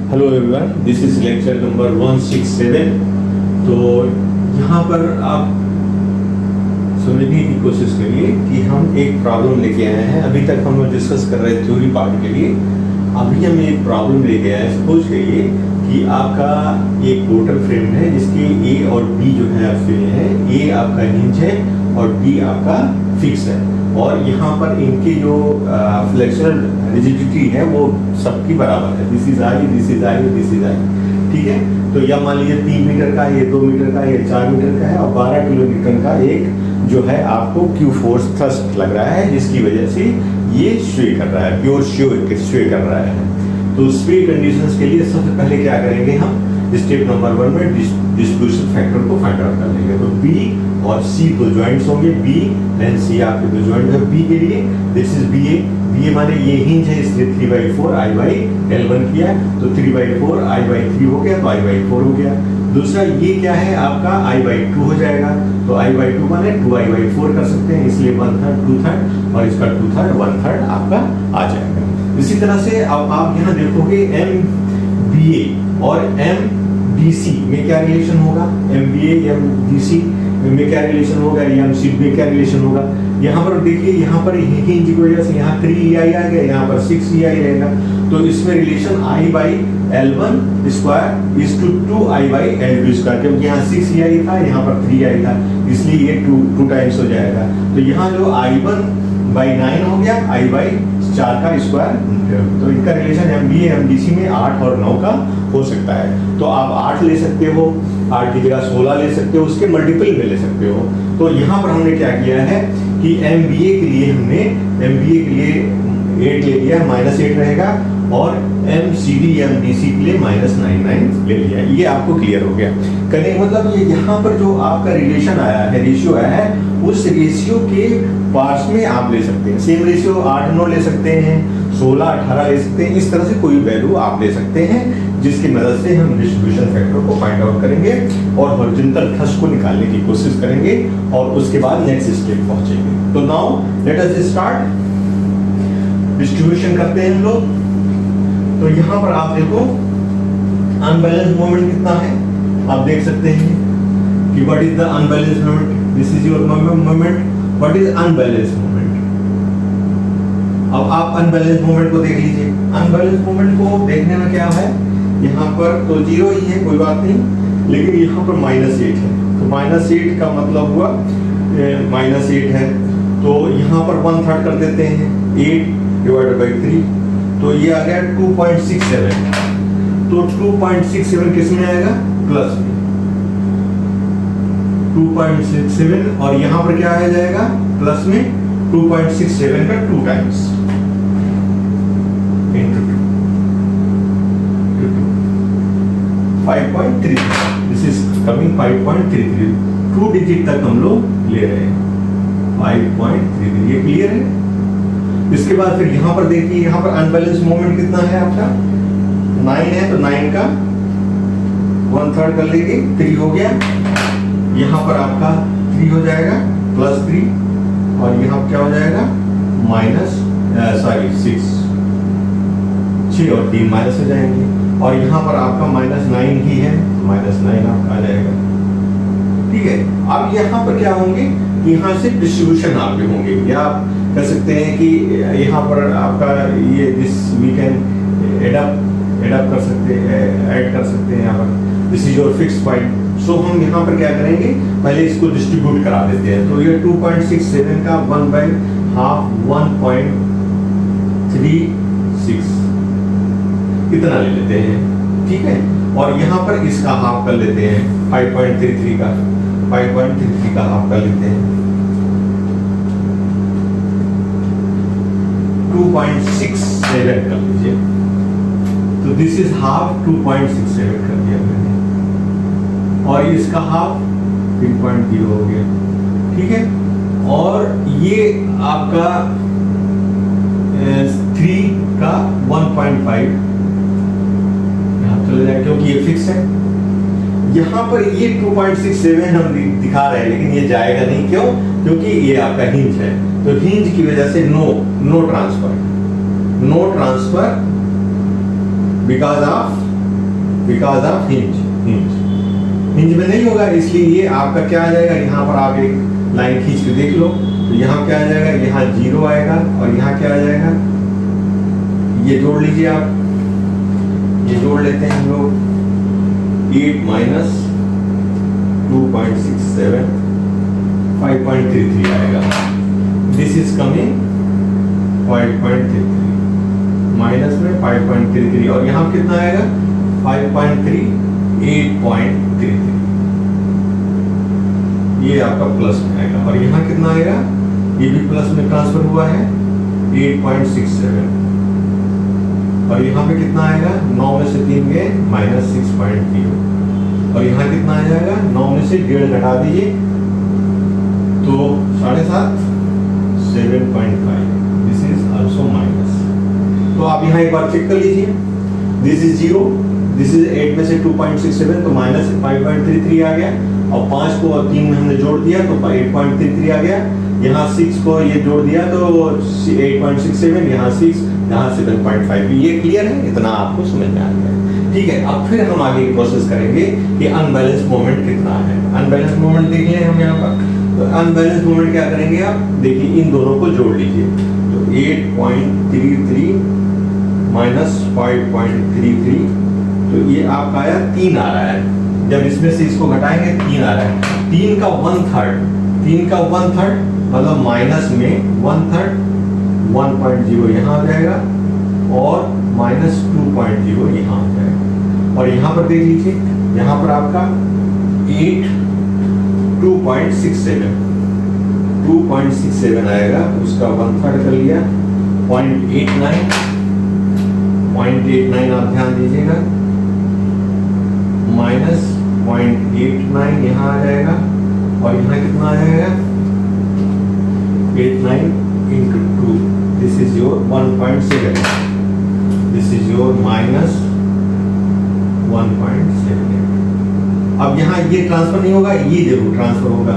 Hello everyone, this is lecture number 167। तो यहाँ पर आप समझने की कोशिश करिए कि हम एक प्रॉब्लम लेके आए हैं। अभी तक हम लोग डिस्कस कर रहे हैं थ्योरी पार्ट के लिए। अभी हम एक प्रॉब्लम लेके आए हैं। सपोज करिए कि आपका एक रोटर फ्रेम है जिसके ए और बी जो है आपके हैं। ए आपका हिंज है और बी आपका फिक्स है, और यहाँ पर इनके जो फ्लेक्सुरल रिजिडिटी है वो सबकी बराबर है। This is I, this is I, this is I. ठीक है, तो यह मान लीजिए 3 मीटर का, ये 2 मीटर का, ये 4 मीटर का है, और 12 किलोमीटर का एक जो है आपको क्यू फोर्स थ्रस्ट लग रहा है, जिसकी वजह से ये स्वे कर रहा है, प्योर स्वे कर रहा है। तो स्वे कंडीशंस के लिए सबसे पहले क्या करेंगे हम, स्टेप नंबर 1 में डिस्ट्रीब्यूशन फैक्टर को फाइंड आउट कर लेंगे। तो बी और सी दो ज्वाइंट्स होंगे, बी एंड सी आपके दो ज्वाइंट है। बी के लिए दिस इज बी ए माने ये हिंज है, इसलिए 3/4 आई बाई L1 किया है, तो 3/4 आई बाई 3 हो गया, तो आई बाई 4 हो गया। दूसरा ये क्या है आपका आई बाई 2 हो जाएगा, तो आई बाई 2 माने 2 आई बाई 4 कर सकते हैं, इसलिए 1/3 2/3 और इसका 2/3 1/3 आपका आ जाएगा। इसी तरह से अब आप यहाँ देखोगे MBA और MDC में क्या रिलेशन होगा, MBA MDC में क्या रिलेशन होगा, MC में क्या रिलेशन होगा। यहाँ पर देखिए, यहाँ पर हिंज की वजह से यहाँ 3EI आ गया, यहाँ पर 6EI रहेगा, तो इसमें relation I by L1 square is to 2I by L2 square, क्योंकि यहाँ 6EI था, यहाँ पर 3I था, इसलिए ये 2 टाइम्स हो जाएगा। तो यहाँ जो I1 बाई 9 हो गया, I बाई 4 का स्क्वायर। तो इनका रिलेशन MBA MDC में 8 और 9 का हो सकता है। तो आप 8 ले सकते हो, 8 की जगह 16 ले सकते हो, उसके मल्टीपल में ले सकते हो। तो यहाँ पर हमने क्या किया है कि MBA के लिए हमने MBA के लिए 8 ले लिया, -8 रहेगा, और MCD MDC के लिए -99 ले लिया। ये आपको क्लियर हो गया। कहने का मतलब ये यहाँ पर जो आपका रिलेशन आया है, रेशियो आया है, उस रेशियो के पार्ट्स में आप ले सकते हैं। सेम रेशियो 8-9 ले सकते हैं, 16-18 ले सकते हैं। इस तरह से कोई वैल्यू आप ले सकते हैं, जिसकी मदद से हम डिस्ट्रीब्यूशन फैक्टर को फाइंड आउट करेंगे और हॉरिजॉन्टल थ्रस्ट को निकालने की कोशिश करेंगे, और उसके बाद नेक्स्ट स्टेप पहुंचेंगे। तो now let us start. Distribution करते हैं हम लोग। तो यहाँ पर आप देखो अनबैलेंस मोमेंट कितना है, आप देख सकते हैं कि what is the unbalance moment. This is your moment, what is unbalance moment. अब आप अनबैलेंस मोमेंट को देख लीजिए। अनबैलेंस मोमेंट को देखने में क्या है, यहाँ पर तो 0 ही है, कोई बात नहीं, लेकिन यहाँ पर -8 है, तो -8 का मतलब हुआ -8 है, तो यहाँ पर 1/3 कर देते हैं, 8 डिवाइडेड बाई 3, तो ये आ गया 2.67। तो 2.67 किस में आएगा, प्लस में 2.67, और यहाँ पर क्या आ जाएगा, प्लस में 2.67 का 2 times into 2 5.33। This is coming 5.33। 2 digit तक हम लोग ले रहे हैं, 5.33। ये क्लियर है। इसके बाद फिर यहाँ पर देखिए, यहाँ पर अनबैलेंस मोमेंट कितना है आपका, 9 है, तो 9 का 1/3 कर लेंगे, 3 हो गया। यहाँ पर आपका 3 हो जाएगा, +3, और यहाँ क्या हो जाएगा, -6 और 3 माइनस हो जाएंगे, और यहाँ पर आपका -9 ही है, -9 आपका आ जाएगा। ठीक है, अब यहाँ पर क्या होंगे, यहाँ से डिस्ट्रीब्यूशन आपके होंगे, या आप कह सकते हैं कि यहाँ पर आपका ये दिस वी कैन एडअप कर सकते हैं, ऐड कर सकते हैं यहाँ पर। This is your fix point. So हम यहाँ पर क्या करेंगे, पहले इसको डिस्ट्रीब्यूट करा देते हैं। तो ये 2.67 का 1/2 1.36 इतना ले लेते हैं। ठीक है, और यहाँ पर इसका हाफ कर लेते हैं, 5.33 का 5.33 का हाफ कर लेते हैं, 2.67 कर लीजिए। तो दिस इज हाफ, 2.67 कर दिया मैंने, और इसका हाफ 3.0 हो गया। ठीक है, और ये आपका 3 का 1.5 यहाँ चले जाए, क्योंकि ये फिक्स है। यहाँ पर ये 2.67 हम दिखा रहे हैं, लेकिन ये जाएगा नहीं। क्यों? क्योंकि ये आपका हिंज है, तो हिंज की वजह से no transfer because of because of hinge में नहीं होगा, इसलिए ये आपका क्या आ जाएगा, यहाँ पर आप एक लाइन खींच के देख लो तो यहाँ क्या आ जाएगा, यहाँ 0 आएगा और यहाँ क्या आ जाएगा, ये जोड़ लीजिए आप, ये जोड़ लेते हैं हम लोग, 8 माइनस 2.67 5.33 आएगा। दिस इज कमिंग 5.33 माइनस में 5.33 और यहाँ कितना आएगा 5.3 8.33, ये आपका प्लस में आएगा और यहाँ कितना आएगा, ये भी प्लस में ट्रांसफर हुआ है 8.67 और यहाँ पे कितना आएगा, 9 में से 3 गए माइनस 6.0 और यहाँ कितना आ जाएगा, 9 में से 1.5 घटा दीजिए तो 7.5 7.5, दिस इज आल्सो माइनस। तो आप यहाँ एक बार चेक कर लीजिए, दिस इज 0, दिस इज 8 में से 2.67 तो माइनस 5.33 आ गया और 5 को और 3 में हमने जोड़ दिया तो 8.33 आ गया, यहाँ 6 को ये जोड़ दिया तो 8.67, यहाँ 6, यहाँ 7.5। ये क्लियर है, इतना आपको समझ में आ गया। ठीक है, अब फिर हम आगे प्रोसेस करेंगे कि अनबैलेंस मोमेंट कितना है। अनबैलेंस मोमेंट देख लें हम यहाँ पर, तो अनबैलेंस मोमेंट क्या करेंगे आप देखिए, इन दोनों को जोड़ लीजिए तो 8.33 माइनस 5.33 तो ये आपका आया 3 आ रहा है। जब इसमें से इसको घटाएंगे 3 आ रहा है, 3 का 1/3 मतलब माइनस में 1/3 1.0 यहाँ आ जाएगा और माइनस 2.0 यहाँ आ जाएगा और यहाँ पर देख लीजिए, यहाँ पर आपका 2.67 आएगा, उसका 1/3 कर लिया 0.89 आप ध्यान दीजिएगा माइनस 0.89 यहाँ आ जाएगा और यहाँ कितना आ जाएगा 89 into 2, this is your 1.7, this is your minus 1.78। अब यहाँ ये ट्रांसफर नहीं होगा, ये जरूर ट्रांसफर होगा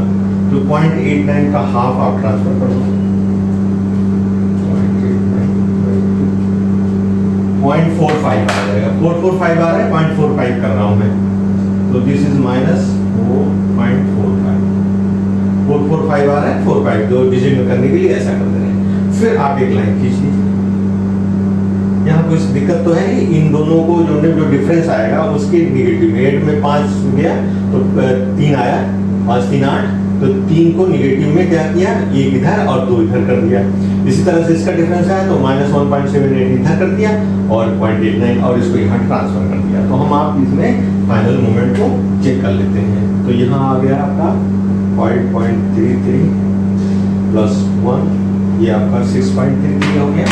तो 0.89 का हाफ आप ट्रांसफर कर दो, 0.45 आ जाएगा, 445 आ रहा है 0.45 कर रहा हूं मैं, तो दिस इज माइनस 4.45 आ रहा है 45, दो डिजिट में करने के लिए ऐसा कर दे रहे हैं। फिर आप एक लाइन खींच लीजिए, यहाँ कुछ दिक्कत तो है नहीं, इन दोनों को जो डिफरेंस आएगा उसके निगेटिव में 8 में 5 गया तो 3 आया, 5 3 8, तो 3 को निगेटिव में क्या किया, 1 इधर और 2 इधर कर दिया। इसी तरह से इसका डिफरेंस आया तो माइनस 1.78 इधर कर दिया और 0.89 और इसको यहाँ ट्रांसफर कर दिया। तो हम आप इसमें फाइनल मोमेंट को चेक कर लेते हैं। तो यहाँ आ गया आपका 5.33 प्लस 1, ये आपका 6.33 हो गया,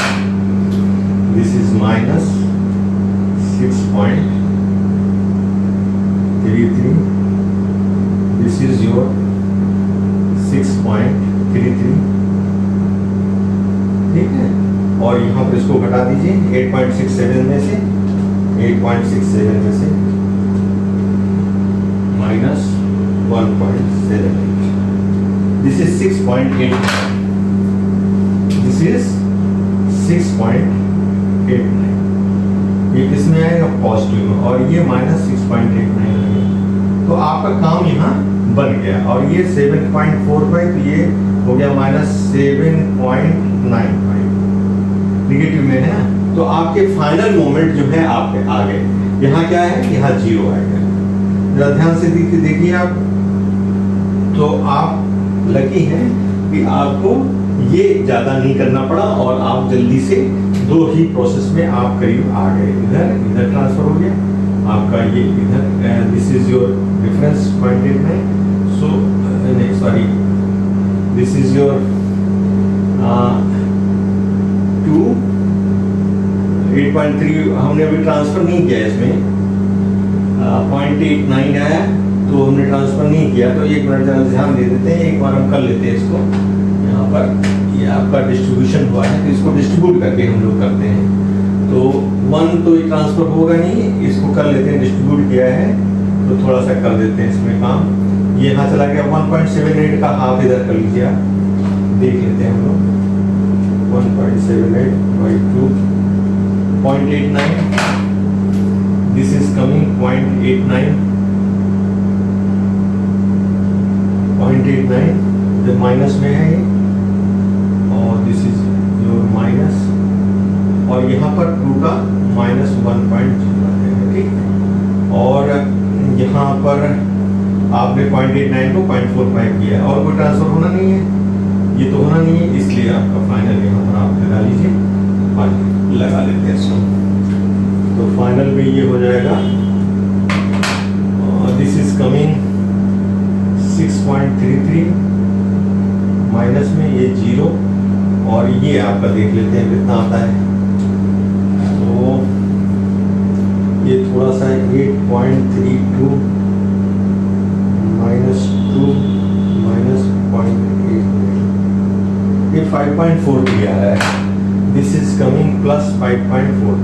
this is minus 6.33, this is your 6.33, ठीक है। और यहाँ पर इसको घटा दीजिए 8.67 में से, 8.67 में से minus 1.78, this is 6.89, this is 6.89, ये किसमें आएगा पॉजिटिव में और ये माइनस 6.89 आएगा। तो आपका काम यहाँ बन गया और ये 7.45 तो ये हो गया माइनस 7.95 निगेटिव में है। तो आपके फाइनल मोमेंट जो है आपके आ गए, यहाँ क्या है, यहाँ 0 आएगा। जरा ध्यान से देखिए आप, तो आप लकी हैं कि आपको ये ज्यादा नहीं करना पड़ा और आप जल्दी से 2 ही प्रोसेस में आप करीब आ गए। इधर ट्रांसफर हो गया आपका, ये इधर, दिस इज योर डिफरेंस 0.89, सो नहीं सॉरी, दिस इज योर 8.3 हमने अभी ट्रांसफर नहीं किया इसमें, 0.89 आया तो हमने ट्रांसफर नहीं किया। तो एक मिनट जरा ध्यान दे देते हैं, एक बार हम कर लेते हैं इसको। यहाँ पर ये आपका डिस्ट्रीब्यूशन हुआ है तो इसको डिस्ट्रीब्यूट करके हम लोग करते हैं। तो 1 तो ये ट्रांसफर होगा नहीं, इसको कर लेते हैं, डिस्ट्रीब्यूट किया है तो थोड़ा सा कर देते हैं इसमें काम। ये यहाँ चला गया 1.78 का हाफ इधर कर लीजिए आप, देख लेते हैं हम लोग 1.78 by 2 0.89, this is coming 0.89 जो माइनस में है ये, और दिस इज योर माइनस, और यहाँ पर 2 का -1.0 है, ठीक। और यहाँ पर आपने 0.89 को 0.45 किया है, और कोई ट्रांसफर होना नहीं है, ये तो होना नहीं है, इसलिए आपका फाइनल यहाँ पर आप लगा लीजिए, लगा लेते हैं इसको। तो फाइनल में ये हो जाएगा, दिस इज कमिंग 6.33, माइनस में ये 0, और ये आपका देख लेते हैं कितना आता है। तो ये थोड़ा सा 8.32 -2 -0.8, ये 5.43 आ रहा है। दिस इज कमिंग प्लस 5.43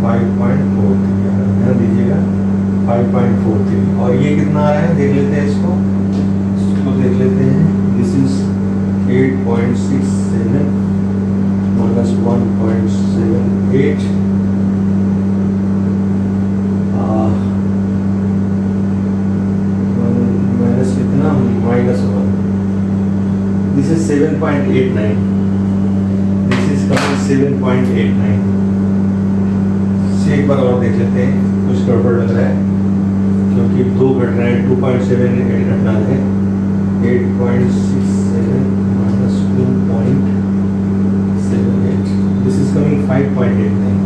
आ रहा है, ध्यान दीजिएगा 5.43, और ये कितना आ रहा है देख लेते हैं इसको देख लेते हैं। दिस इज 8.67 -1.78, माइनस कितना -1, this is 7.89, this is coming 7.89। एक बार और देख लेते हैं, कुछ गड़बड़ लग रहा है क्योंकि 2 घट रहे हैं, 2.78 घटना है, 8.67 -2.78, this is coming 5.89,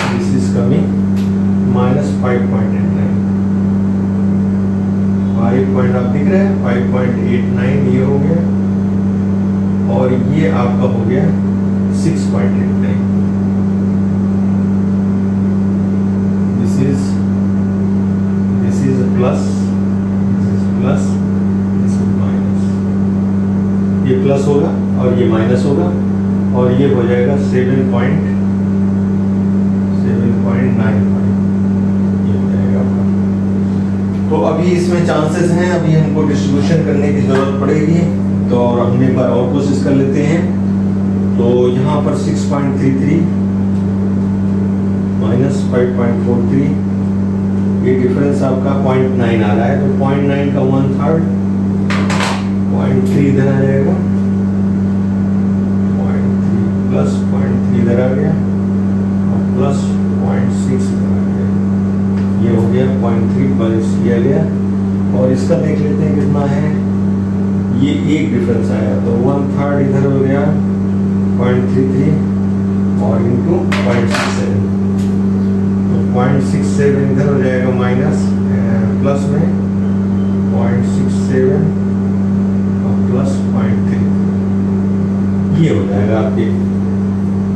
this is coming -5.89, 5 point आप दिख रहे हैं, 5.89 ये हो गया, और ये आपका हो गया 6.89। This is plus, this is minus, ये प्लस होगा और ये माइनस होगा, और ये हो जाएगा 7.95, ये हो जाएगा आपका। तो अभी इसमें चांसेस हैं, अभी हमको डिस्ट्रीब्यूशन करने की जरूरत पड़ेगी, तो और हम एक बार और कोशिश कर लेते हैं। तो यहाँ पर 6.33 -5.43, ये डिफरेंस आपका 0.9 आ रहा है, तो 0.9 का 1/3, 0.3 इधर आ जाएगा, 0.3 प्लस 0.3 इधर आ गया, और प्लस 0.6 इधर आ गया, ये हो गया 0.3 प्लस किया गया। और इसका देख लेते हैं कितना है, ये एक डिफरेंस आया, तो 1/3 इधर हो गया 0.33 और इंटू 0.67, 0.67 इधर हो जाएगा माइनस, प्लस में 0.67 और प्लस 0.3, ये हो जाएगा आपके,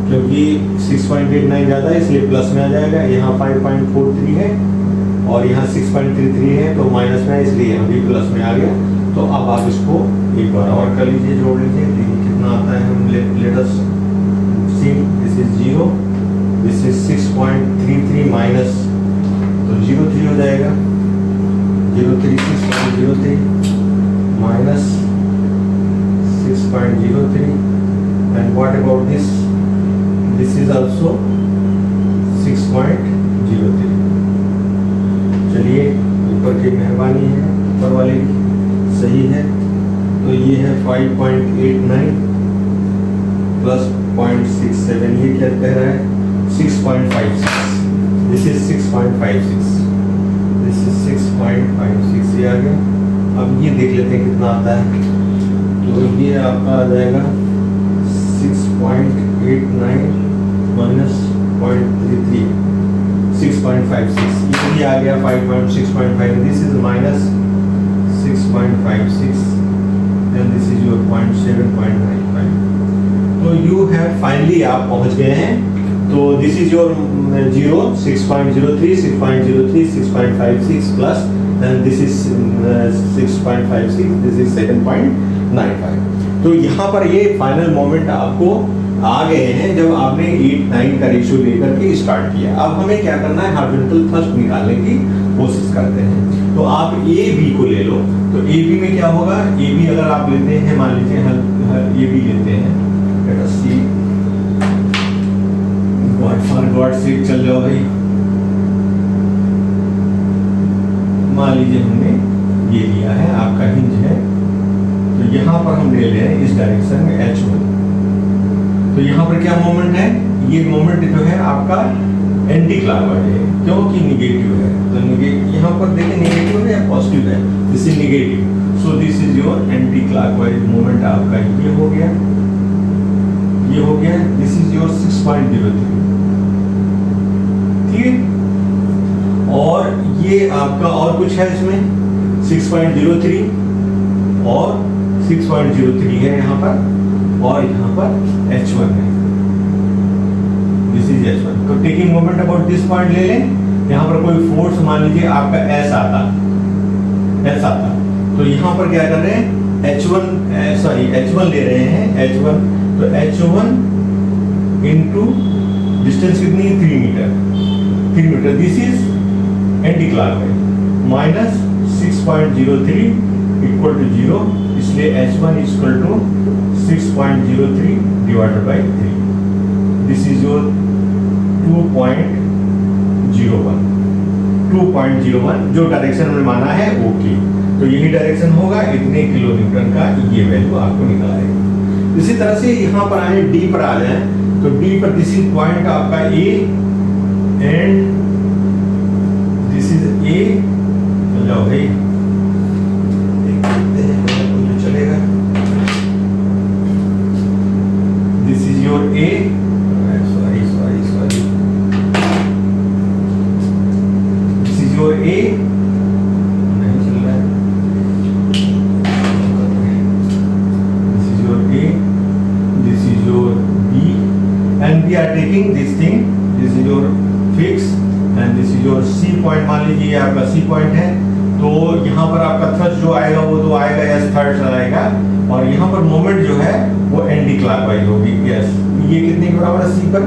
क्योंकि 6.89 ज़्यादा है इसलिए प्लस में आ जाएगा, यहाँ 5.43 है और यहाँ 6.33 है, तो माइनस में है इसलिए यहाँ भी प्लस में आ गया। तो अब आप इसको एक बार और कर लीजिए, जोड़ लीजिए, देखिए कितना आता है। हम let us see, this is 0, this is 6.33 minus, तो 0.3 हो जाएगा, 0.3 6.03 minus 6.03, and what about this, this is also 6.03। चलिए, ऊपर की मेहरबानी है, ऊपर वाले की सही है, तो ये है 5.89 प्लस 0.67, ये क्या कह रहा है 6.56, दिस इज 6.56, दिस इज 6.56, ये आ गया। अब ये देख लेते हैं कितना आता है, तो ये आपका आ जाएगा 6.89 माइनस 0.33, 6.56, ये भी आ गया 5.6.5, this is minus 6.56, and this is your 0.7.95. तो you have finally आप पहुंच गए हैं। तो this is your 0, 6.03, 6.03, 6.56 plus, and this is 6.56, this is 7.95. तो यहाँ पर ये फाइनल मोमेंट आपको आ गए हैं जब आपने 8-9 का रेशियो लेकर के स्टार्ट किया। अब हमें क्या करना है, हॉरिजॉन्टल थ्रस्ट निकालने की कोशिश करते हैं। तो आप ए बी को ले लो, तो ए बी में क्या होगा, ए बी अगर आप लेते हैं, मान लीजिए ए बी लेते हैं, let us see, God for God sake चल जाओ भाई, मान लीजिए हमने ये लिया है आपका हिंज है, तो यहाँ पर हम ले ले रहे हैं इस डायरेक्शन में H1, तो यहाँ पर क्या मोमेंट है, ये मोमेंट जो है आपका एंटी क्लॉकवाइज है क्योंकि निगेटिव है, तो यहाँ पर देखिए निगेटिव है या पॉजिटिव है, this is negative, so this is your anti clockwise moment आपका ये हो गया, ये हो गया, दिस इज योर 6.03, ठीक है। और ये आपका और कुछ है इसमें 6.03 और 6.03 है यहाँ पर, और यहाँ पर H1 है, दिस इज H1। तो taking moment about this point ले लें, यहाँ पर कोई फोर्स मान लीजिए आपका S आता, तो यहाँ पर क्या कर रहे हैं H1 ले रहे हैं H1, तो H1 इंटू डिस्टेंस कितनी है 3 metre, this is anti clockwise, minus 6.03 equal to 0, इसलिए H1 equal to 6.03 divided by 3, this is your 2.01 जो डायरेक्शन में माना है ओके, तो यही डायरेक्शन होगा, इतने किलो न्यूटन का ये वैल्यू आपको निकल आएगी। इसी तरह से यहाँ पर आए डी पर आ जाए, तो डी पर दिस इज पॉइंट आपका A and this is A, चल जाओ भाई चलेगा, this is your A, sorry this is your A, नहीं चल रहा है, this is your A, this is your B, and we are taking this thing, this is your fix and this is your C point, मान लीजिए ये आपका C point है, तो यहाँ पर आपका थ्रस्ट जो आएगा वो तो आएगा एस थर्ड आएगा, और यहाँ पर मोमेंट जो है वो एंटी क्लॉकवाइज होगी, यस, ये कितने के बराबर है सी पर,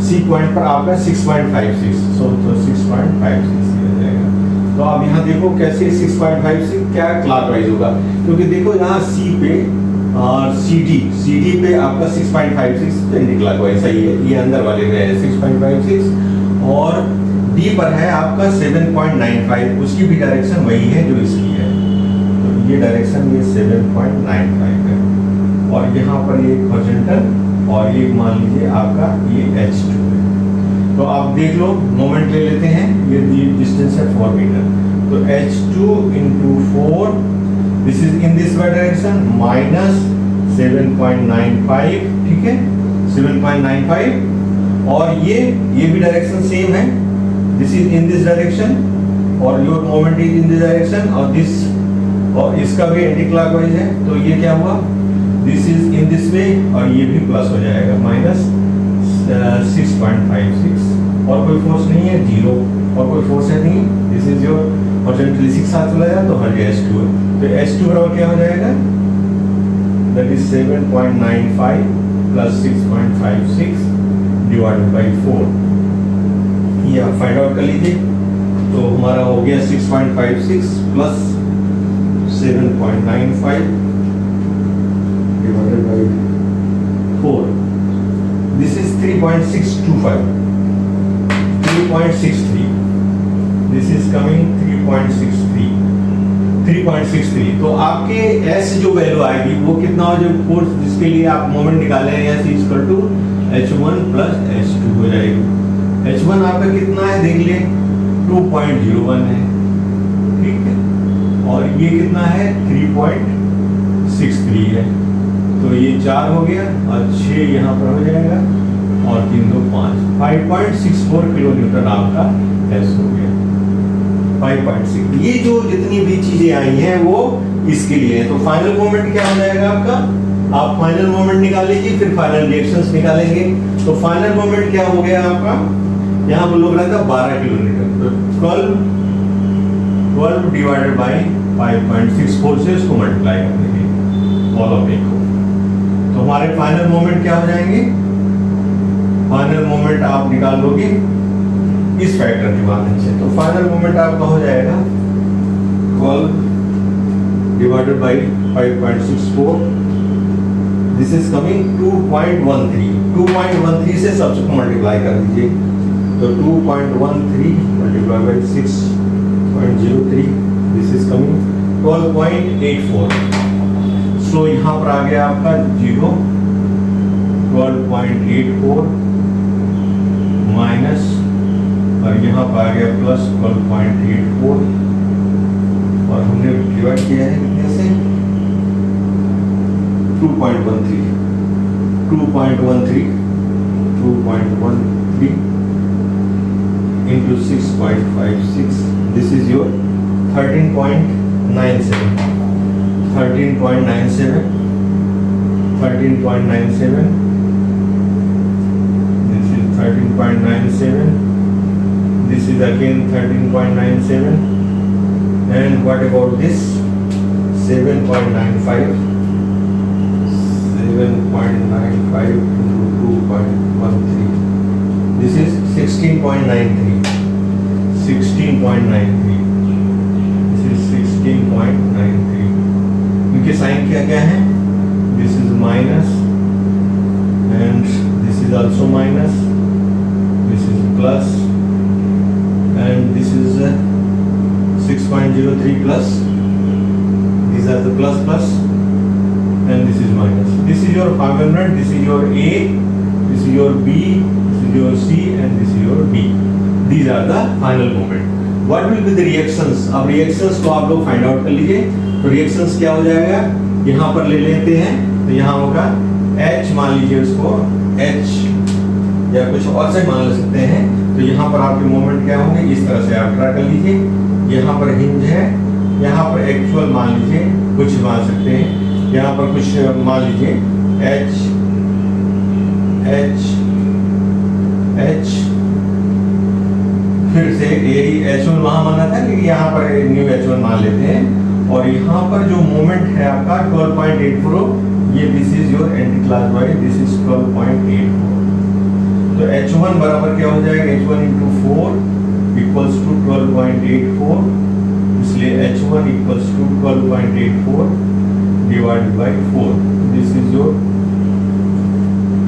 सी पॉइंट पर आपका 6.56, सो 6.56 हो जाएगा। तो आप यहाँ देखो कैसे 6.56 क्या क्लॉकवाइज होगा, क्योंकि देखो यहाँ सी पे और सी डी पे आपका 6.56 एंटी क्लॉकवाइज सही है, ये अंदर वाले में है 6.56, और डी पर है आपका 7.95, उसकी भी डायरेक्शन वही है जो इसकी है, तो ये डायरेक्शन ये 7.95 है, और यहाँ पर ये हॉरिजॉन्टल और ये मान लीजिए आपका ये H2 है। तो आप देख लो मोमेंट ले लेते हैं, ये डिस्टेंस है 4 मीटर, तो H2 into 4, this is in this direction minus 7.95, ठीक है 7.95, और ये भी डायरेक्शन सेम है, this is in this direction और your moment is in this direction, और दिस और इसका भी एंटी क्लॉकवाइज है, तो ये क्या हुआ, दिस इज इन दिस वे और ये भी प्लस हो जाएगा, माइनस 6.56, और कोई फोर्स नहीं है 0, और कोई फोर्स है नहीं, दिस इज योर हॉरिजॉन्टली 6 साथ चला जाए तो हर H2 है, तो H2 बराबर क्या हो जाएगा, that is 7.95 plus 6.56 divided by 4, ये आप फाइंड आउट कर लीजिए, तो हमारा हो गया 6.56 plus 7.95 divided by 4, this is 3.625, 3.63, this is coming 3.63, तो आपके S जो वैल्यू आएगी वो कितना हो, जो फोर्स जिसके लिए आप मोमेंट निकाले हैं S equal to H1 plus H2 हो जाएगी। H1 आपका कितना है देख लिए 2.01 है, ठीक है, और ये कितना है 3.63 है, तो ये 4 हो गया और 6 यहाँ पर हो जाएगा, और 3 2 5 5.64 किलो न्यूटन आपका S हो गया, 5.6। ये जो जितनी भी चीजें आई हैं वो इसके लिए है, तो फाइनल मोमेंट क्या हो जाएगा आपका, आप फाइनल मोमेंट निकाल लीजिए, फिर फाइनल रिएक्शंस निकालेंगे। तो फाइनल मोमेंट क्या हो गया आपका, यहाँ पर लोग रहा था 12 किलोमीटर, तो 12 डिवाइडेड बाई 5.64 से इसको मल्टीप्लाई कर देंगे फॉलो पे को, तो हमारे फाइनल मोमेंट क्या हो जाएंगे, फाइनल मोमेंट आप निकाल लोगे इस फैक्टर की माध्यम से, तो फाइनल मोमेंट आपका हो जाएगा 12 divided by 5.64, this is coming 2.13 से सबसे मल्टीप्लाई कर दीजिए, तो 2.13 multiply by 6.03 this is coming 12.84। सो यहाँ पर आ गया आपका 0, 12.84 माइनस, और यहाँ पर आ गया प्लस 12.84, और हमने डिवाइड किया है कितने से 2.13 into 6.56. This is your 13.97. 13.97. This is 13.97. This is again 13.97. And what about this? 7.95. 7.95 into 2.13. This is 16.93. 16.93. This is 16.93. इनके साइन क्या क्या है? This is minus, and this is also minus. This is plus, and this is 6.03 plus. These are the plus, and this is minus. This is your 500. This is your A. This is your B. Your C and this is your D. These are the final moment. What will be the reactions? अब reactions को आप लोग find out कर लीजिए। तो reactions क्या हो जाएगा? यहाँ पर ले लेते हैं, तो यहाँ होगा H, मान लीजिए उसको H या कुछ और से मान ले सकते हैं। तो यहाँ पर आपके मोमेंट क्या होंगे, इस तरह से आप ड्रा कर लीजिए। यहाँ पर हिंज है, यहाँ पर एक्चुअल मान लीजिए कुछ मान सकते हैं, यहाँ पर कुछ मान लीजिए H फिर से यही H1 वहां माना था, लेकिन यहाँ पर न्यू H1 मान लेते हैं। और यहाँ पर जो मोमेंट है आपका 12.84, ये this is your anti clockwise, this is 12.84। तो H1 बराबर क्या हो जाएगा, H1 into 4 equals to 12.84, इसलिए H1 equals to 12.84 divided by 4. This is your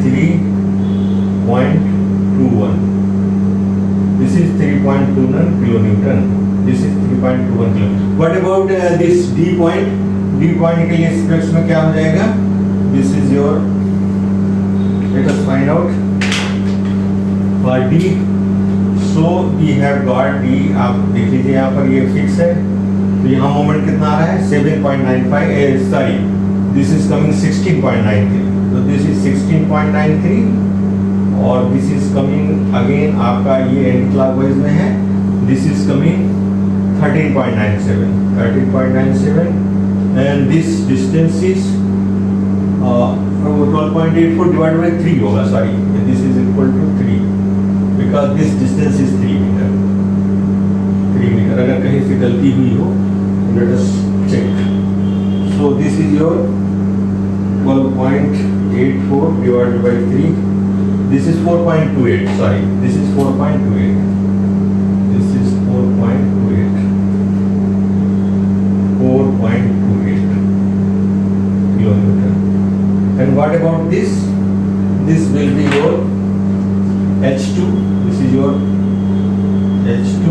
3.21. This is 3.21 kilonewton. This is 3.21 kilonewton. What about this D point? D point के लिए specs में क्या हो जाएगा? This is your, let us find out for D. So we have got D. आप देख लीजिए यहाँ पर ये फिक्स है, तो यहाँ मोमेंट कितना आ रहा है 7.95, sorry, this is coming 16.93. So this is 16.93 और this is coming again आपका ये एंटी क्लॉकवाइज में है, this is coming 13.97 and this distance is 12.84 divided by 3 होगा, sorry, this is equal to 3 because this distance is 3 meter. 3 meter, अगर कहीं से गलती हुई हो let us check. So this is your 12.84 divided by 3. This is 4.28. Sorry, this is 4.28. This is 4.28. 4.28 kilometer. And what about this? This will be your H2. This is your H2.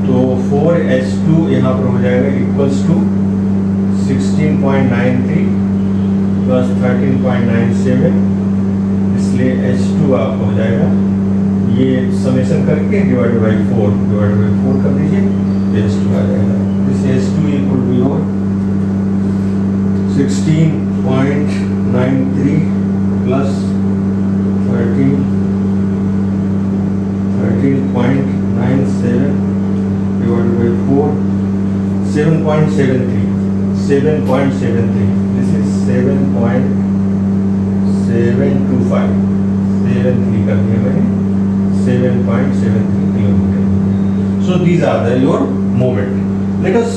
तो 4H2 यहाँ पर हो जाएगा equals to 16.93 plus 13.97, इसलिए H2 आपको हो जाएगा, ये समेशन करके डिवाइड बाई 4 कर दीजिए, H2 आ जाएगा। This H2 equal to your 16.93 plus 13.97 divided by 4, 7.73. This is 7.725. 73 कर दिया मैंने, 7.73 kilometre. So these are your moment. Let us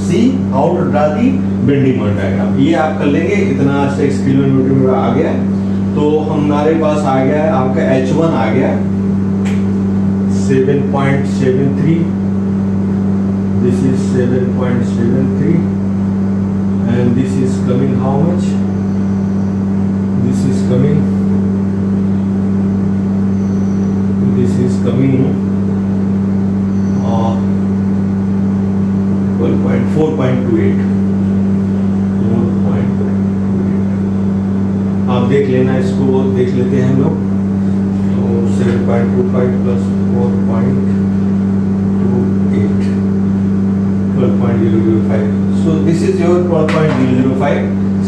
see how to draw the bending moment diagram. ये आप कर लेंगे, इतना 6 किलोमीटर में आ गया, तो हमारे पास आ गया आपका H1 आ गया 7.73. This is 7.73 and this is coming how much? This is coming 7.73 4.28 आप देख लेना, इसको देख लेते हैं हम लोग। तो 7.25 plus 4.28 12.005. So this is your 12.005.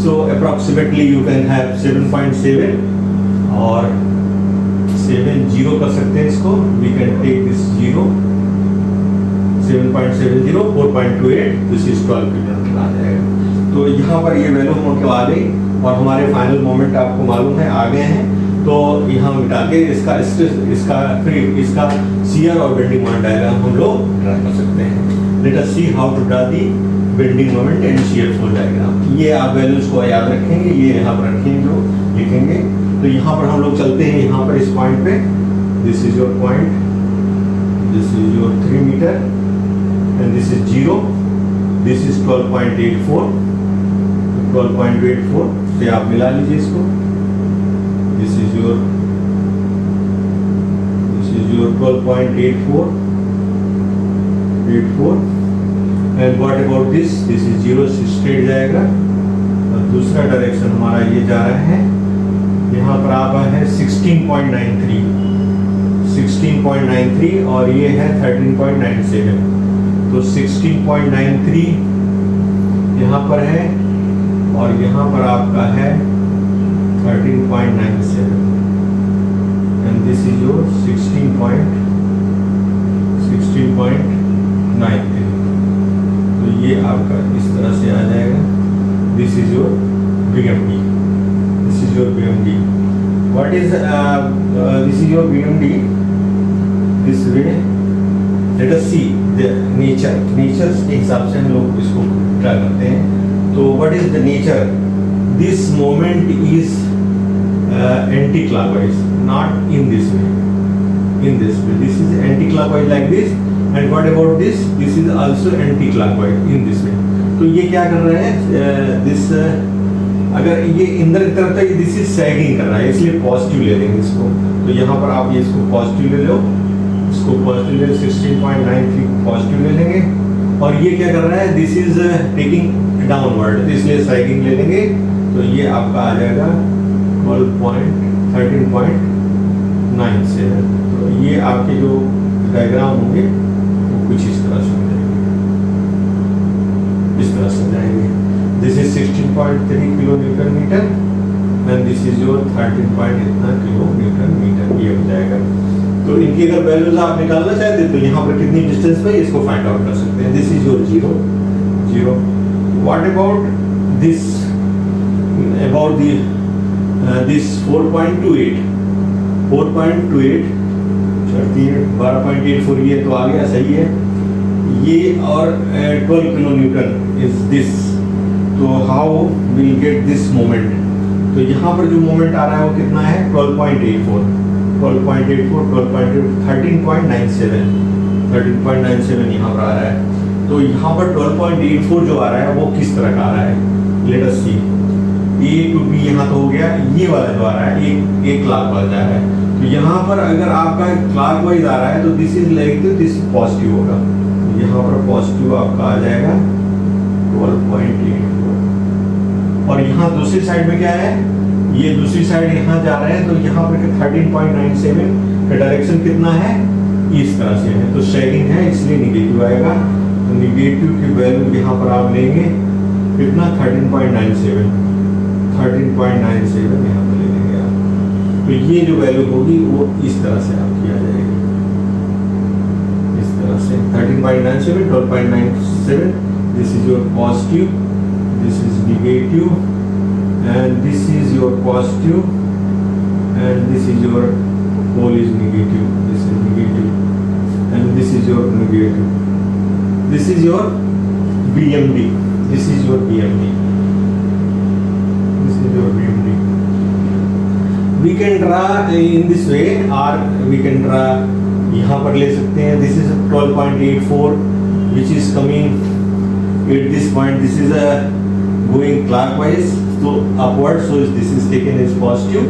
So approximately you can have 7.7 और 70 कर सकते हैं इसको। We can take this 0 7.70 4.28 this is 12 kilometre आ जाएगा। तो यहाँ पर ये वैल्यू हमको आ गई और हमारे फाइनल मोमेंट आपको मालूम है आ गए हैं। तो यहाँ मिटा के इसका शियर और बेंडिंग मोमेंट डायग्राम हम लोग ड्रा कर सकते हैं। Let us see how to draw the bending moment and shear force diagram. ये आप वैल्यूज को याद रखेंगे, ये यहाँ पर रखेंगे जो लिखेंगे। तो यहाँ पर हम लोग चलते हैं, यहाँ पर इस पॉइंट पे this is your point, this is your 3 metre and this is 0, this is 12.84 से आप मिला लीजिए इसको। This is your 12.84 and what about this is 0 से स्ट्रेट जाएगा और दूसरा डायरेक्शन हमारा ये जा रहा है, यहाँ पर आप है 16.93 और ये है 13.97। तो 16.93 यहाँ पर है और यहाँ पर आपका है 13.97 एंड दिस इज योर 16.93। तो ये आपका इस तरह से आ जाएगा। This is your BMD, this is your BMD। What is this is your BMD this way. Late us see the nature के हिसाब से हम लोग इसको ट्राई करते हैं। तो what is the nature? This moment is anti clockwise, not in this way, this is anti clockwise like this and what about this is also anti clockwise in this वे। तो ये क्या कर रहा है, दिस अगर ये इंदर की तरफ था, दिस इज सैगिंग कर रहा है, इसलिए पॉजिटिव ले लेंगे इसको। तो यहाँ पर आप ये इसको पॉजिटिव ले लो, इसको पॉजिटिव ले 16.93 पॉजिटिव ले लेंगे और ये क्या कर रहा है, दिस इज टेकिंग डाउनवर्ड, इसलिए सैगिंग ले लेंगे। तो ये आपका आ जाएगा 13.97। तो ये आपके जो डायग्राम होंगे वो कुछ इस तरह से हो जाएंगे, इस तरह से जाएंगे। This is 16.3 kilo newton metre and this is your 13 kilo newton metre, ये हो जाएगा। तो इनकी अगर वैल्यूज आप निकालना चाहते तो यहाँ पर कितनी डिस्टेंस पे इसको फाइंड आउट कर सकते हैं। This is your 0। What about this, about this 4.28 12.84 ये तो आ गया, सही है ये। और 12 किलो न्यूटन इज दिस। तो how will get this moment? तो यहाँ पर जो मोमेंट आ रहा है वो कितना है, 12.84 13.97 यहाँ पर आ रहा है। तो यहाँ पर 12.84 जो आ रहा है वो किस तरह का आ रहा है, let us see. A to B यहाँ तो हो गया, ये वाला जो आ रहा है एक क्लॉकवाइज आ रहा है। तो यहाँ पर अगर आपका क्लॉकवाइज आ रहा है तो this is like this positive होगा, यहाँ पर पॉजिटिव आपका आ जाएगा 12.84 और यहाँ दूसरी साइड में क्या है, ये दूसरी साइड यहाँ जा रहे हैं। तो यहाँ पर 13.97 का डायरेक्शन कितना है, इस तरह से है। तो शेयरिंग है इसलिए निगेटिव आएगा। तो निगेटिव की वैल्यू यहाँ पर आप लेंगे कितना, 13.97 यहाँ पर ले लेंगे आप। तो ये जो वैल्यू होगी वो इस तरह से आपकी आ जाएगी, इस तरह से 13.97 12.97। This is your positive, this is negative and this is your positive and this is your pole is negative, this is negative and this is your negative. This is your BMD, this is your BMD, this is your BMD. We can draw in this way or we can draw यहाँ पर ले सकते हैं। This is 12.84 which is coming at this point, this is a going clockwise so upward, so this is taken as positive,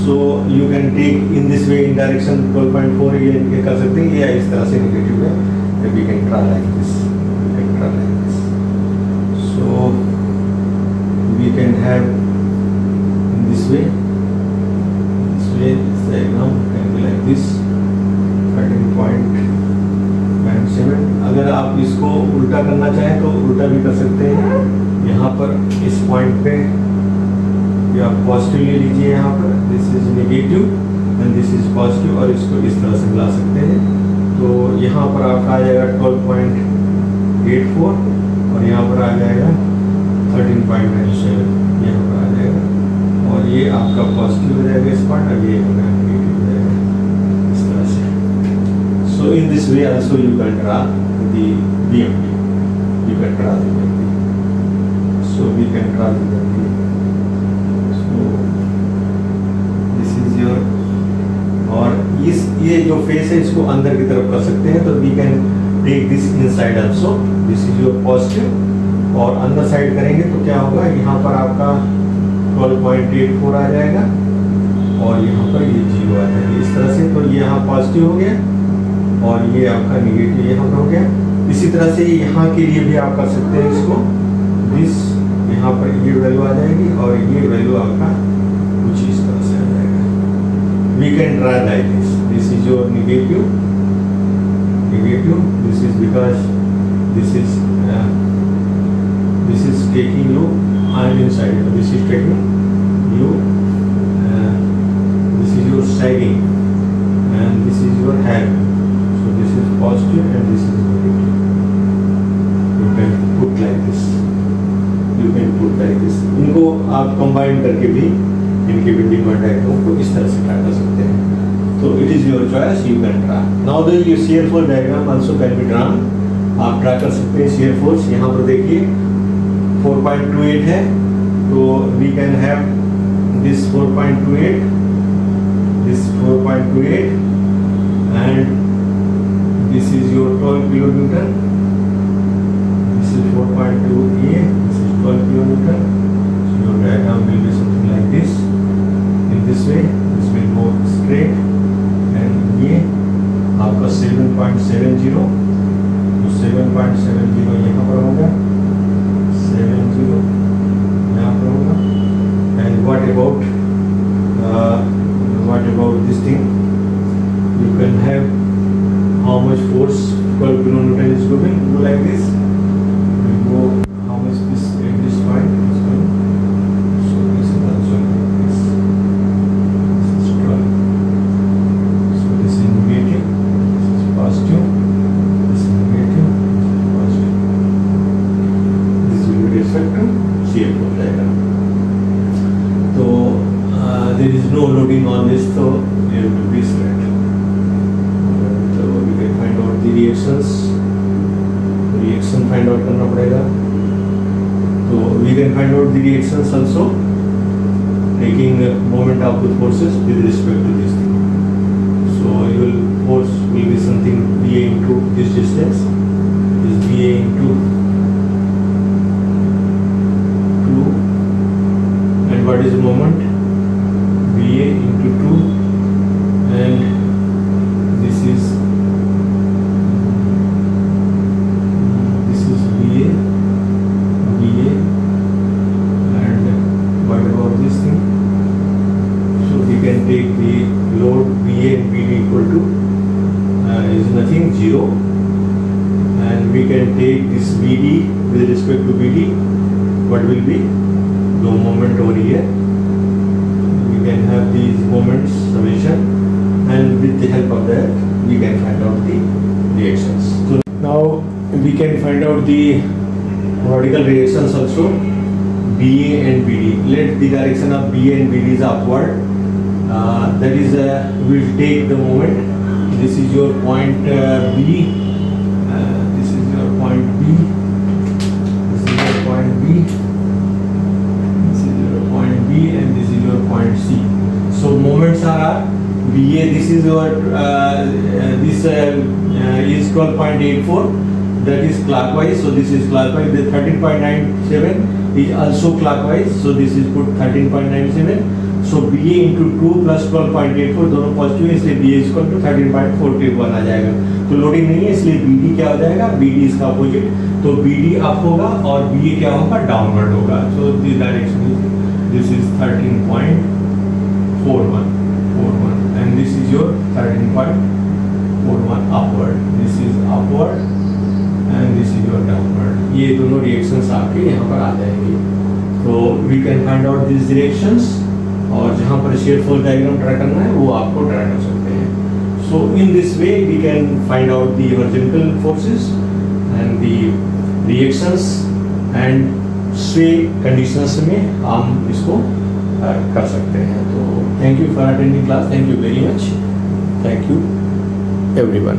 so you can take in this way in direction 12.4 ये कर सकते हैं, या इस तरह से नेगेटिव है। We can draw like this, we can draw like this। So we can have in this way this diagram can be like this 13.97. अगर आप इसको उल्टा करना चाहें तो उल्टा भी कर सकते हैं। यहाँ पर इस पॉइंट पे आप पॉजिटिव ले लीजिए, यहाँ पर this is negative and this is positive, और इसको इस तरह से मिला सकते हैं। तो यहाँ पर आपका आ जाएगा 12.84 और यहाँ पर आ जाएगा 13.97, यहाँ पर आ जाएगा, और ये आपका पॉजिटिव हो जाएगा इस पॉइंट, और ये नेगेटिव हो जाएगा इस तरह से। So in this way also you can draw the BMP, you can draw the BMP. So we can draw the BMP. So this is your, और ये जो फेस है इसको अंदर की तरफ कर सकते हैं, तो we can take this inside also. This is your positive, और अंदर साइड करेंगे तो क्या होगा, यहाँ पर आपका 12.84 आ जाएगा और यहाँ पर ये 0 आ जाएगा इस तरह से। तो ये यहाँ पॉजिटिव हो गया और ये आपका निगेटिव यहाँ पर हो गया। इसी तरह से यहाँ के लिए भी आप कर सकते हैं इसको, दिस यहाँ पर ये वैल्यू आ जाएगी और ये वैल्यू आपका कुछ इस तरह से आ जाएगा। We can draw like this, this is your negative, this is because this is taking you, I am inside, this is taking you, this is your sagging and this is your hand. So this is positive and this is negative. You can put like this. You can put like this. इनको आप combine करके भी इनके building diagram को इस तरह से draw कर सकते हैं। तो it is your choice, you can draw. Now the shear force diagram also can be drawn. आप ड्रा कर सकते हैं shear force। यहाँ पर देखिए 4.28 है, तो we can have this 4.28, this 4.28 and this is your 12 kilonewton. This is 4.2A, this is 12 kilonewton. So your diagram will be something like this. In this way, this will go straight, and ये आपका 7.70, तो 7.70 यहाँ पर होगा, 70 यहाँ पर होगा। And what about this thing? You can have how much force 12 kilonewton is going, go like this, and go how much this at this point is going. So this is also like this. This is 12. So this is negative, this is positive, this is negative, this is positive. This will be respect to shear force diagram. So there is no loading on this, so it will be straight. Reaction find out करना पड़ेगा। तो we can find out the reactions also taking moment of the forces with respect to this thing. So your force will be something BA into this distance, this BA into 2, and what is the moment, BA into 2, and this is take the load BA and BD equal to is nothing, 0, and we can take this BD with respect to BD, what will be the moment over here. We can have these moments summation, and with the help of that we can find out the reactions. So now we can find out the vertical reactions also, BA and BD. Let the direction of BA and BD is upward. That is will take the moment. This is your point B, this is your point B, this is your point B, this is your point B, and this is your point C. So moments are BA, this is your this is 12.84, that is clockwise, so this is clockwise. The 13.97 is also clockwise, so this is put 13.97. So B A into 2 plus 12.84 दोनों positive है, इसलिए B A equal to 13.41 आ जाएगा। तो loading नहीं है, इसलिए B D क्या हो जाएगा, बी डी इसका अपोजिट, तो बी डी अप होगा और बी ए क्या होगा, डाउनवर्ड होगा। So this direction this is 13.41 and this is your 13.41 upward, this is upward and this is your downward। ये दोनों रिएक्शंस आपके यहाँ पर आ जाएंगे। तो we can find out these directions, और जहाँ पर shear force diagram ड्रा करना है वो आपको ड्रा कर सकते हैं। So in this way we can find out the horizontal forces and the reactions and sway conditions में हम इसको कर सकते हैं। तो thank you for attending class, thank you very much, thank you everyone.